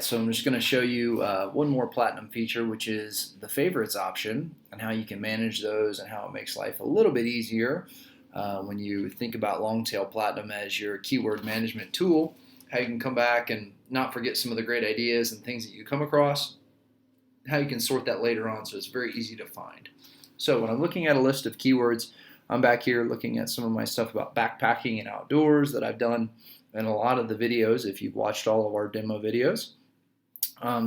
so I'm just going to show you one more platinum feature, which is the favorites option and how you can manage those and how it makes life a little bit easier when you think about Longtail Platinum as your keyword management tool, how you can come back and not forget some of the great ideas and things that you come across, how you can sort that later on so it's very easy to find. So when I'm looking at a list of keywords, I'm back here looking at some of my stuff about backpacking and outdoors that I've done in a lot of the videos if you've watched all of our demo videos.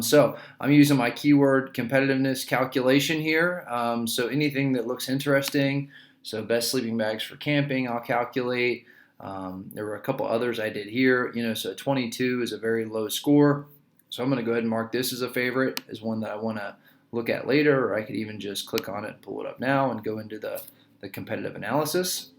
So I'm using my keyword competitiveness calculation here. So anything that looks interesting, so best sleeping bags for camping, I'll calculate. There were a couple others I did here, so 22 is a very low score. So I'm going to go ahead and mark this as a favorite, as one that I want to look at later, or I could even just click on it and pull it up now and go into the competitive analysis.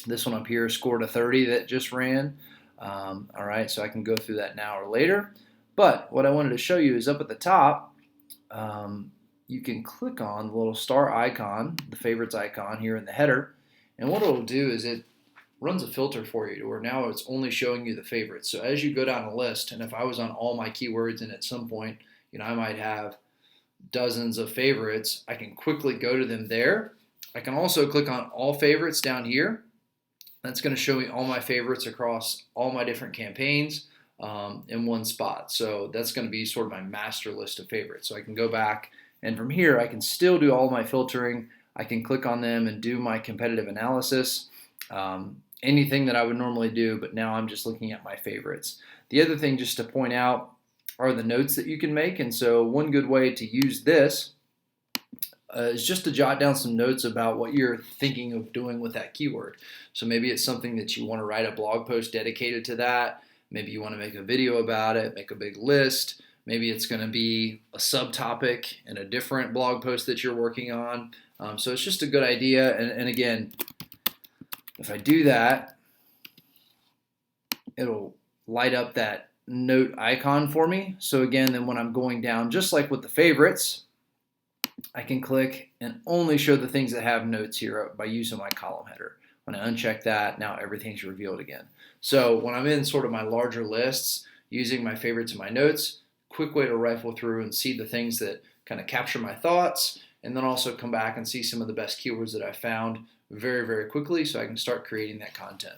This one up here scored a 30 that just ran. All right, so I can go through that now or later. But what I wanted to show you is up at the top, you can click on the little star icon, the favorites icon here in the header. And what it'll do is it runs a filter for you to where now it's only showing you the favorites. So as you go down a list, and if I was on all my keywords and at some point, I might have dozens of favorites, I can quickly go to them there. I can also click on all favorites down here. That's going to show me all my favorites across all my different campaigns in one spot. So that's going to be sort of my master list of favorites. So I can go back, and from here I can still do all my filtering. I can click on them and do my competitive analysis, anything that I would normally do, but now I'm just looking at my favorites. The other thing just to point out are the notes that you can make. And so one good way to use this is just to jot down some notes about what you're thinking of doing with that keyword. So maybe it's something that you want to write a blog post dedicated to that. Maybe you want to make a video about it, make a big list. Maybe it's going to be a subtopic in a different blog post that you're working on. So it's just a good idea. And again, if I do that, it'll light up that note icon for me. So again, then when I'm going down, just like with the favorites, I can click and only show the things that have notes here by using my column header. When I uncheck that, now everything's revealed again. So when I'm in sort of my larger lists, using my favorites and my notes, quick way to rifle through and see the things that kind of capture my thoughts, and then also come back and see some of the best keywords that I found very, very quickly so I can start creating that content.